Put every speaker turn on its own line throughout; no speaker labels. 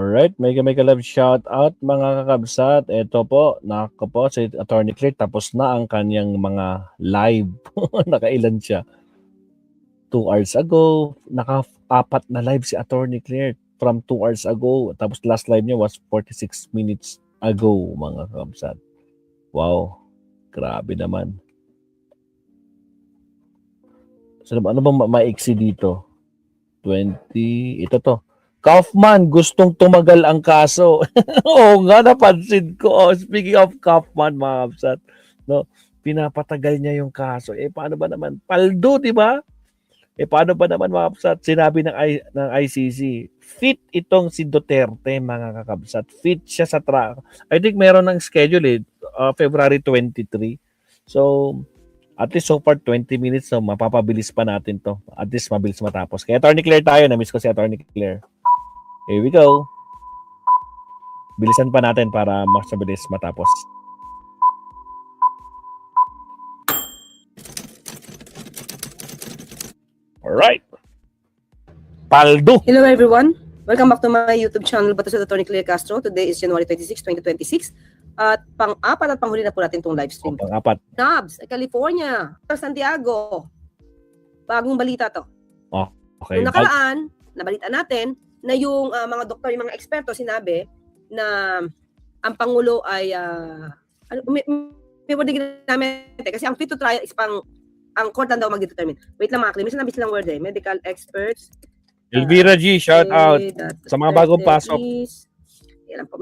Alright, mega love shout out mga kakabsat. Ito po, nako po si Attorney Claire, tapos na ang kanyang mga live. Nakailan siya? 2 hours ago, naka-4 na live si Attorney Claire from 2 hours ago. Tapos last live niya was 46 minutes ago mga kakabsat. Wow, grabe naman. So, ano bang maiksi dito? 20, ito to. Kaufman, gustong tumagal ang kaso. Oo nga, napansin ko. Oh, speaking of Kaufman, mga kapsat, no, pinapatagal niya yung kaso. Paano ba naman? Paldo, di ba? Paano ba naman, mga kapsat? Sinabi ng ICC, fit itong si Duterte, mga kakabsat. Fit siya sa track. I think meron ng schedule, February 23. So, at least so far 20 minutes, so mapapabilis pa natin to. At least mabilis matapos. Kaya Attorney Claire tayo, na-miss ko si Attorney Claire. Here we go. Bilisan pa natin para mas mabilis matapos. Alright. Paldo.
Hello everyone. Welcome back to my YouTube channel, Bato sa Attorney Claire Castro. Today is January 26, 2026. At pang-apat at panghuli na po natin itong live stream.
Pang-apat.
Nabs, California, Santiago. Bagong balita to.
Oh, okay.
Noong nakaraan, nabalita natin na yung mga doktor, yung mga eksperto sinabi na ang Pangulo ay may word namin kasi ang fit to trial is ang court lang daw mag-determine. Wait lang mga may sinabi silang word medical experts.
Elvira G, shout out sa mga bagong pasok.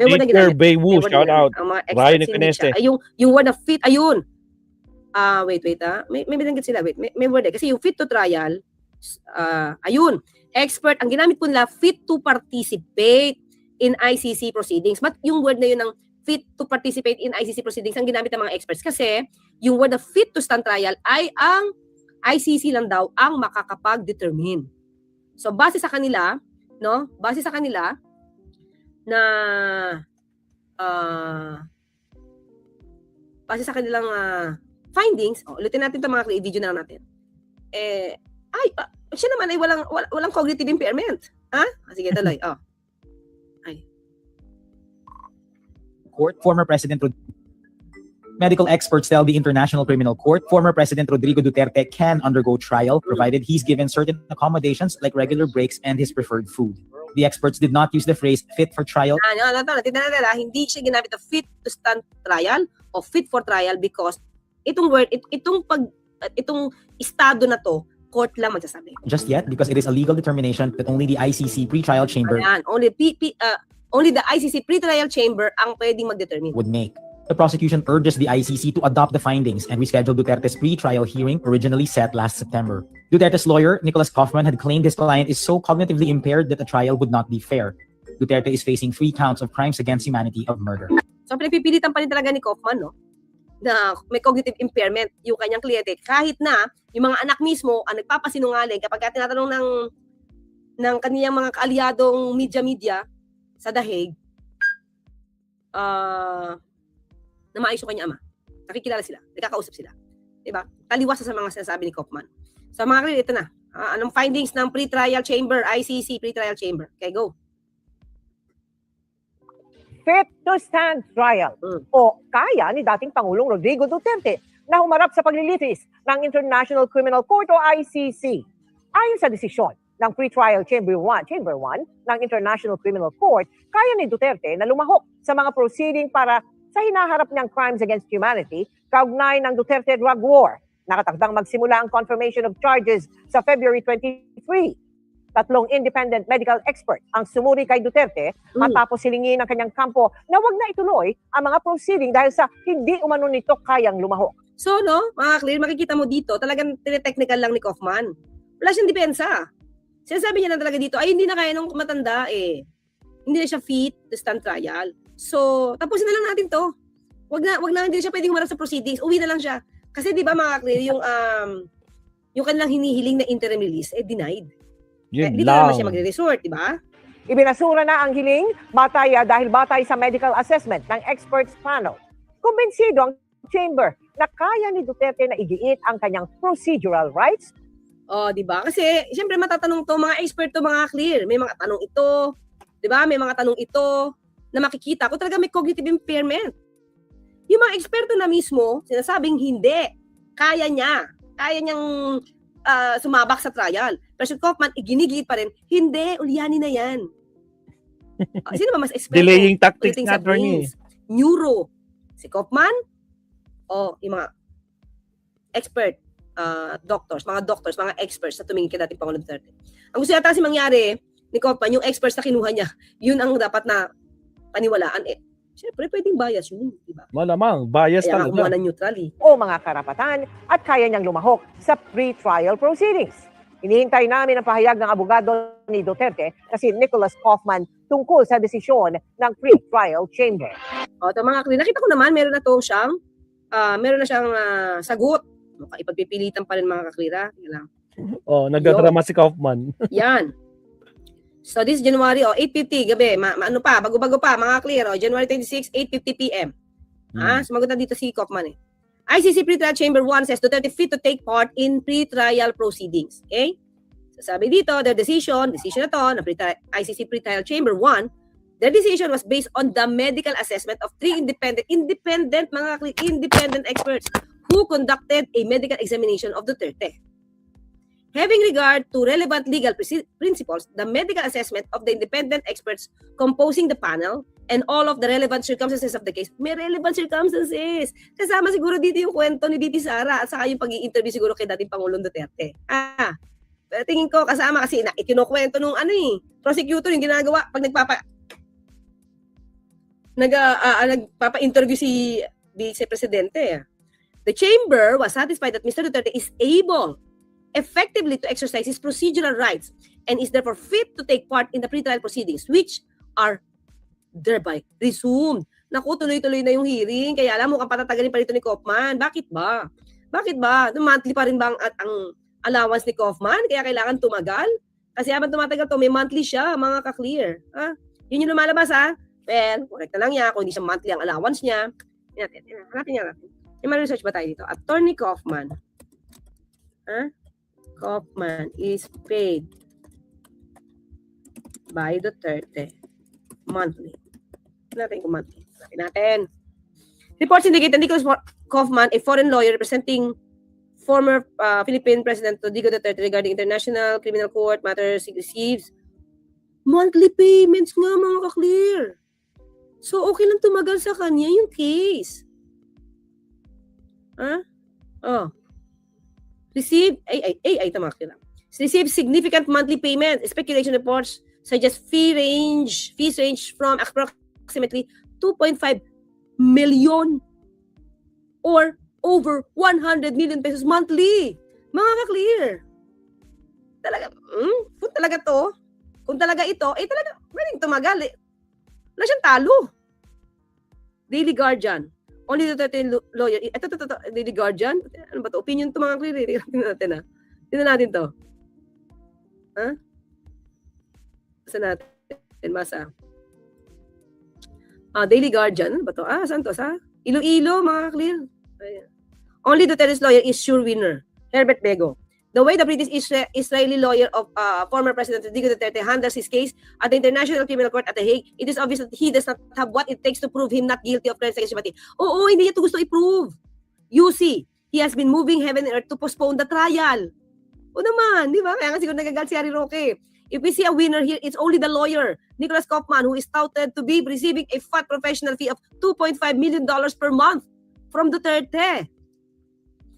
Peter Baywu, shout out. Ryan Iconeste.
Yung word na fit, ayun. Wait, may binanggit sila. Wait, may word kasi yung fit to trial, ayun. Expert, ang ginamit po nila, fit to participate in ICC proceedings. But yung word na yun ng fit to participate in ICC proceedings, ang ginamit ng mga experts. Kasi yung word na fit to stand trial ay ang ICC lang daw ang makakapag-determine. So, base sa kanila, no? Base sa kanila na base sa kanilang findings, ulitin natin 'tong mga video na lang natin. Siya naman ay walang cognitive impairment. Ha? Sige, tuloy.
Court, former President medical experts tell the International Criminal Court former President Rodrigo Duterte can undergo trial provided he's given certain accommodations like regular breaks and his preferred food. The experts did not use the phrase fit for trial.
Hindi siya ginamit na fit to stand trial o fit for trial because itong word, itong estado na to, court lang magsasabi.
Just yet, because it is a legal determination that only the ICC pre-trial chamber
only the ICC pre-trial chamber ang pwedeng mag-determine
would make. The prosecution urges the ICC to adopt the findings and reschedule Duterte's pre-trial hearing originally set last September. Duterte's lawyer, Nicholas Kaufman, had claimed his client is so cognitively impaired that a trial would not be fair. Duterte is facing 3 counts of crimes against humanity of murder.
So pinipilitan pa rin talaga ni Kaufman, no? Na may cognitive impairment yung kanyang kliyente. Kahit na yung mga anak mismo ang nagpapasinungaling kapag tinatanong ng kaniyang mga kaalyadong media sa dahig, na maayos yung kanyang ama. Nakikilala sila, nakakausap sila. Diba? Taliwas sa mga sinasabi ni Kaufman. So mga kalil, ito na. Anong findings ng pre-trial chamber, ICC pre-trial chamber? Okay, go.
Fit to stand trial o kaya ni dating Pangulong Rodrigo Duterte na humarap sa paglilitis ng International Criminal Court o ICC. Ayon sa desisyon ng pre-trial Chamber 1 ng International Criminal Court, kaya ni Duterte na lumahok sa mga proceeding para sa hinaharap niyang crimes against humanity kaugnay ng Duterte drug war. Nakatakdang magsimula ang confirmation of charges sa February 23. 3 independent medical expert ang sumuri kay Duterte matapos silingin ng kanyang kampo na wag na ituloy ang mga proceeding dahil sa hindi umano nito kayang lumahok.
So, no, mga clear, makikita mo dito, talagang tinetechnical lang ni Kaufman. Wala siyang depensa. Sinasabi niya na talaga dito, ay hindi na kaya nung matanda Hindi na siya fit to stand trial. So, tapusin na lang natin to. Wag na hindi siya pwedeng humarap sa proceedings. Uwi na lang siya. Kasi 'di ba mga clear, yung kanilang hinihiling na interim release denied. Dito naman siya magre-resort, 'di ba?
Ibinasura na ang hiling dahil batay sa medical assessment ng experts panel. Kumbinsido ang chamber na kaya ni Duterte na igiit ang kanyang procedural rights.
Oh, 'di ba? Kasi siyempre matatanong to mga expert to, mga clear. May mga tanong ito, 'di Di ba? May mga tanong ito na makikita kung talaga may cognitive impairment. Yung mga eksperto na mismo, sinasabing hindi. Kaya niyang sumabak sa trial. Pero si Kaufman, iginigit pa rin, hindi, ulyanin na yan. Sino ba mas eksperto?
Delaying tactics
Pagdating
na,
sa
attorney.
brains, neuro, si Kaufman, o yung mga expert, mga doctors, mga experts na tumingin kay dating Pangulong Duterte. Ang gusto yata kasi mangyari ni Kaufman, yung experts na kinuha niya, yun ang dapat na paniwalaan. Siyempre, pwedeng bias yun, di ba?
Malamang, bias
Kaya nga kumuha
talaga.
ng neutral eh.
o mga karapatan at kaya niyang lumahok sa pre-trial proceedings. Hinihintay namin ang pahayag ng abogado ni Duterte na si Nicholas Kaufman tungkol sa desisyon ng pre-trial chamber.
O, ito mga kaklir, nakita ko naman, meron na siyang sagot. Ipagpipilitan pa rin mga kaklira.
Oh, nagdadrama si Kaufman.
Yan. So this January, 8:50 gabi, ano pa, bago-bago pa, mga clear, January 26, 8:50 p.m. Sumagot na dito si Kaufman eh. ICC Pre-Trial Chamber 1 says Duterte fit to take part in pre-trial proceedings. Okay? So sabi dito, their decision na to, na ICC Pre-Trial Chamber 1, their decision was based on the medical assessment of 3 independent experts who conducted a medical examination of Duterte. Having regard to relevant legal principles, the medical assessment of the independent experts composing the panel and all of the relevant circumstances of the case, may relevant circumstances. Kasama siguro dito yung kwento ni VP Sara at saka yung pag-i-interview siguro kay dating Pangulong Duterte. Pero tingin ko kasama kasi ikinukwento nung prosecutor yung ginagawa pag nagpapa-interview si Vice Presidente. The chamber was satisfied that Mr. Duterte is able effectively to exercise his procedural rights and is therefore fit to take part in the pre-trial proceedings which are thereby resumed. Naku, tuloy-tuloy na yung hearing. Kaya alam mo, mukhang patatagalin pa rito ni Kaufman. Bakit ba? Monthly pa rin ba ang allowance ni Kaufman? Kaya kailangan tumagal? Kasi habang tumatagal to, may monthly siya, mga ka-clear. Yun yung lumalabas, Well, correct na lang niya kung hindi siya monthly ang allowance niya. Hanapin niya natin. May research ba tayo dito? Attorney Kaufman. Kaufman is paid by Duterte monthly. Natin kung monthly. Natin. Reports indicate that Nicholas Kaufman, a foreign lawyer representing former Philippine President Rodrigo Duterte regarding International Criminal Court matters, receives monthly payments nga, mga ka-clear. So, okay lang tumagal sa kanya yung case. Receive significant monthly payment. Speculation reports suggest fees range from approximately 2.5 million or over 100 million pesos monthly. Mga ka-clear. Talaga, kung talaga ito, talaga, pwedeng tumagal. Wala siyang talo. Daily Guardian. Only Duterte lawyer. Ito, Daily Guardian. Ano ba to? Opinion to, mga clear. Tingnan natin to. Saan natin? Masa. Daily Guardian. Ano ba to? Saan to? Sa Iloilo, mga clear. Only Duterte's lawyer is sure winner. Herbert Bego. The way the British Israeli lawyer of former President Rodrigo Duterte handles his case at the International Criminal Court at The Hague, it is obvious that he does not have what it takes to prove him not guilty of crimes against humanity. Oo, hindi niya ito gusto i-prove. You see, he has been moving heaven and earth to postpone the trial. O naman, di ba? Kaya nga siguro nagagal si Harry Roque. If we see a winner here, it's only the lawyer, Nicholas Kaufman, who is touted to be receiving a fat professional fee of $2.5 million per month from Duterte.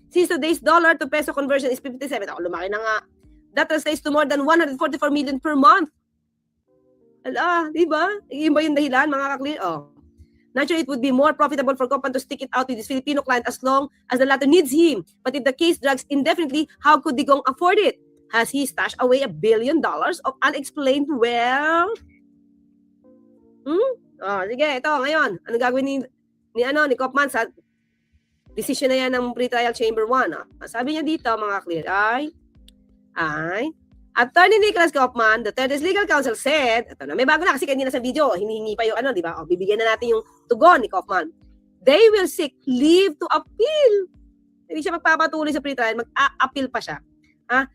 Since today's dollar to peso conversion is 57, lumaki na nga. That translates to more than 144 million per month. Di ba? Iyon ba yung dahilan, mga ka-clear? Naturally, it would be more profitable for Kaufman to stick it out with his Filipino client as long as the latter needs him. But if the case drags indefinitely, how could Digong afford it? Has he stashed away $1 billion of unexplained wealth? Sige, ito, ngayon. Ano gagawin ni Kaufman sa decision na yan ng pre-trial chamber 1. Sabi niya dito, mga clear, Attorney Nicholas Kaufman, Duterte's legal counsel said, ito na, may bago na kasi kanina sa video, hinihingi pa yung di ba? Bibigyan na natin yung tugon ni Kaufman. They will seek leave to appeal. Hindi siya magpapatuloy sa pre-trial, mag-a-appeal pa siya.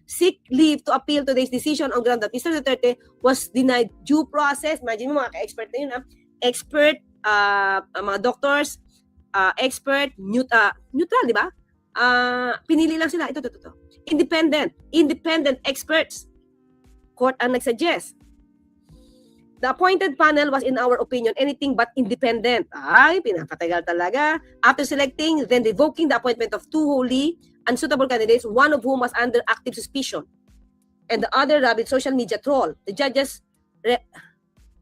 seek leave to appeal today's decision on ground that Mr. Duterte was denied due process. Imagine mo, mga ka-expert na yun, expert, mga doctors, expert, neutral, di ba? Pinili lang sila. Ito. Independent experts. Court ang nagsuggest. The appointed panel was, in our opinion, anything but independent. Ay, pinapatagal talaga. After selecting, then revoking the appointment of two wholly unsuitable candidates, one of whom was under active suspicion, and the other rabid social media troll. The judges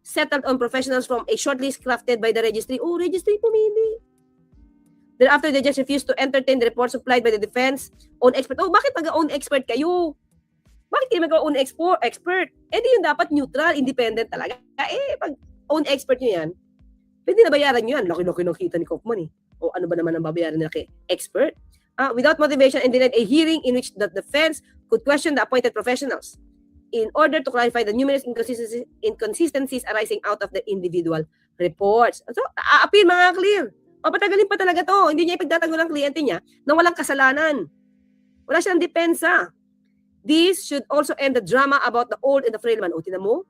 settled on professionals from a shortlist crafted by the registry. Oh, registry pumili. Thereafter, the judge refused to entertain the report supplied by the defense own expert. Oh, bakit mag-own expert kayo? Bakit kayo mag-own expert? Di yun dapat neutral, independent talaga. Pag own expert nyo yan, pwede na bayaran nyo yan. Laki-laki ng kita ni Kaufman O ano ba naman ang babayaran nila kay expert? Without motivation and denied a hearing in which the defense could question the appointed professionals in order to clarify the numerous inconsistencies arising out of the individual reports. So, appeal mga clear. Papatagalin pa talaga to. Hindi niya ipagtatago ng kliyente niya na walang kasalanan. Wala siyang depensa. This should also end the drama about the old and the frail man. O, tinan mo?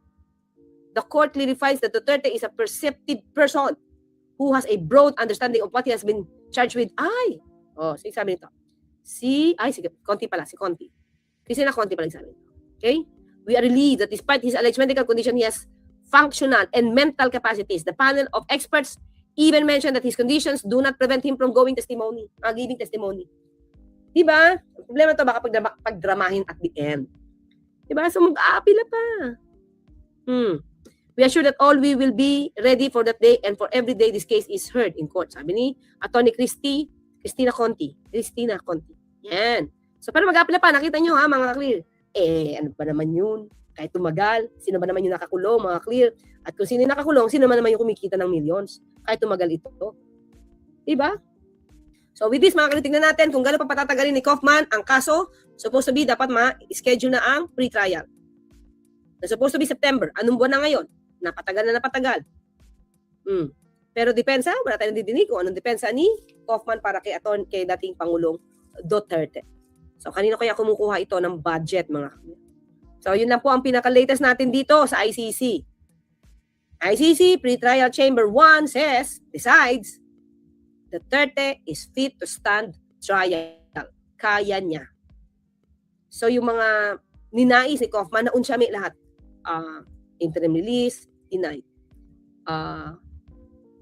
The court clarifies that Duterte is a perceptive person who has a broad understanding of what he has been charged with. Sige, sabi nito. Sige, Conti pala, si Conti. Cristina Conti pala sabi nito. Okay? We are relieved that despite his alleged medical condition, he has functional and mental capacities. The panel of experts even mentioned that his conditions do not prevent him from giving testimony. Diba? Ang problema to baka pagdramahin at the end. Diba? So mag-aapila pa. We are sure that all we will be ready for that day and for every day this case is heard in court. Sabi ni Attorney Cristina Conti. Yan. So pero mag-aapila pa. Nakita nyo ha mga clear. Ano ba naman yun? Kahit tumagal, sino ba naman yung nakakulong mga clear? At kung sino yung nakakulong, sino naman yung kumikita ng millions? Kahit tumagal ito. Diba? So with this, mga tingnan natin kung gano'n pa patatagalin ni Kaufman ang kaso. Supposed to be, dapat ma-schedule na ang pre-trial. Na supposed to be September. Anong buwan na ngayon? Napatagal. Pero depensa, wala tayong didinig kung anong depensa ni Kaufman para kay dating Pangulong Duterte. So kanino kaya kumukuha ito ng budget, mga kapatid? So yun lang po ang pinaka-latest natin dito sa ICC. ICC Pre-Trial Chamber 1 decides Duterte is fit to stand trial. Kaya niya. So yung mga ninais ni Kaufman na unsyami lahat. Interim release, denied.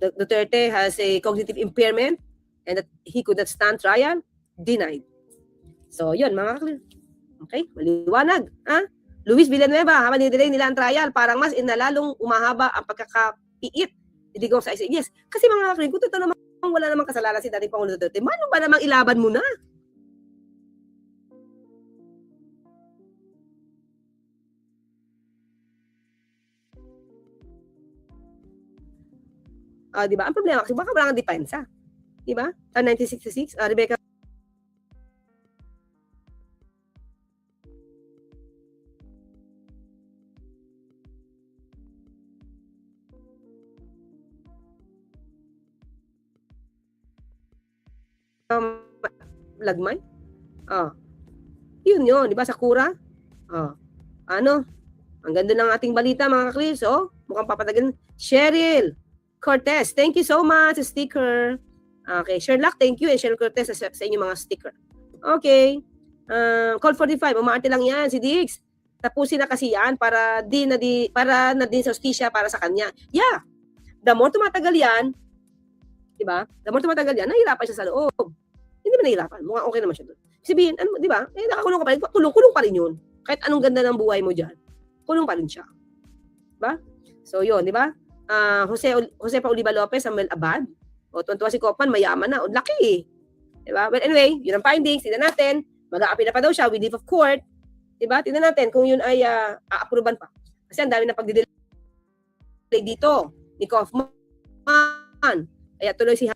Duterte has a cognitive impairment and that he could not stand trial, denied. So yun mga clear. Okay, maliwanag. Luis Villanueva, habang nidelay nila ang trial, parang mas inalalong umahaba ang pagkakapiit. Hindi ko sa ICC. Yes, kasi mga clear, kung totoo naman wala namang kasalanan si dating Pangulo Duterte, mano ba namang ilaban mo na? Di ba? Ang problema kasi baka wala kang depensa. Di ba? 1966, Rebecca Lagmay? Yun, di ba? Sakura? Ang ganda ng ating balita, mga kaklis. Mukhang papatagal. Cheryl Cortez, thank you so much. Sticker. Okay, Sherlock, thank you. And Cheryl Cortez sa inyong mga sticker. Okay. Call 45, umaarte lang yan, si Diggs. Tapusin na kasi yan para na din sa hostisya para sa kanya. Yeah. The more tumatagal yan, di ba? The more tumatagal yan, nahihirapan siya sa loob. Hindi ba nahihirapan? Mukhang okay naman siya doon. Sabihin, di ba? Nakakulong ka pa rin. Kulong pa rin yun. Kahit anong ganda ng buhay mo dyan, kulong pa rin siya. Diba? So, yun, di ba? Jose Pauliba Lopez, Samuel Abad. Tuwan-tuwa si Kaufman, mayaman na. Laki eh. Diba? Well, anyway, yun ang findings. Tignan natin. Mag-a-appeal na pa daw siya with leave of court. Diba? Tignan natin kung yun ay a-approvean pa. Kasi ang dami na pagdidelay dito ni Kaufman. Kaya tuloy si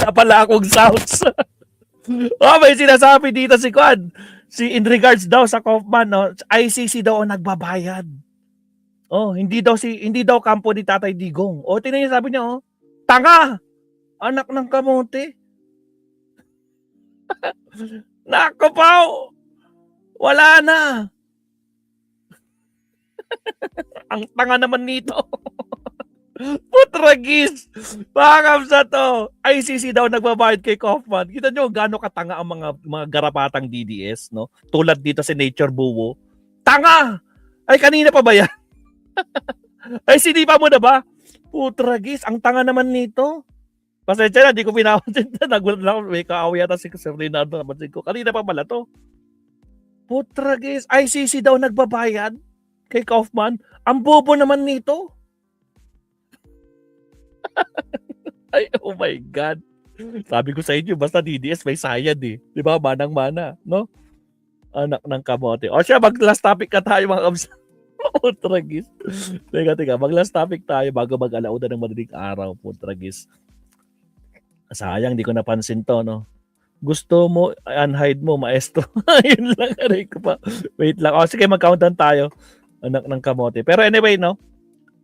wala pala akong sounds. May sinasabi dito si Kwan. In regards daw sa Kaufman, no, ICC daw ang nagbabayad. Hindi daw kampo ni Tatay Digong. Tingnan niyo sabi niya, tanga! Anak ng kamote. Nako pa! Wala na. Ang tanga naman nito. Putragis. Pakam sa to. ICC daw nagbabayad kay Kaufman. Kita nyo gaano katanga ang mga garapatang DDS, no? Tulad dito si Nature Buwo. Tanga! Ay, kanina pa ba yan? Ay, sinipa mo na ba? Putragis. Ang tanga naman nito. Pasensya na, di ko pinapansin. Nagulat lang ako. May kaaway yata si Sir Leonardo. Napansin ko. Kanina pa pala to. Putragis. ICC daw nagbabayad kay Kaufman. Ang bobo naman nito. Ay, oh my God. Sabi ko sa inyo, basta DDS may sayad eh. Di ba? Manang-mana, no? Anak ng kamote. Siya, mag-last topic ka tayo mga kabs. Putragis. Teka. Mag-last topic tayo bago mag-alauna ng madaling araw. Putragis. Sayang, di ko napansin to, no? Gusto mo, unhide mo, maestro. Yun lang, aray ko pa. Wait lang. Sige, mag-countdown tayo. Anak ng kamote. Pero anyway, no?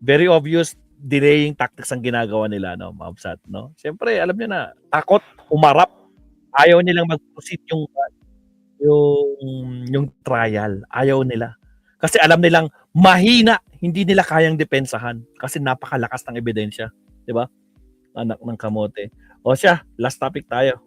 Very obvious delaying tactics ang ginagawa nila, no? Mabsat, no? Siyempre, alam niyo na, takot, umarap. Ayaw nilang mag-proceed yung trial. Ayaw nila. Kasi alam nilang mahina, hindi nila kayang depensahan kasi napakalakas ng ebidensya. Di ba? Anak ng kamote. Siya, last topic tayo.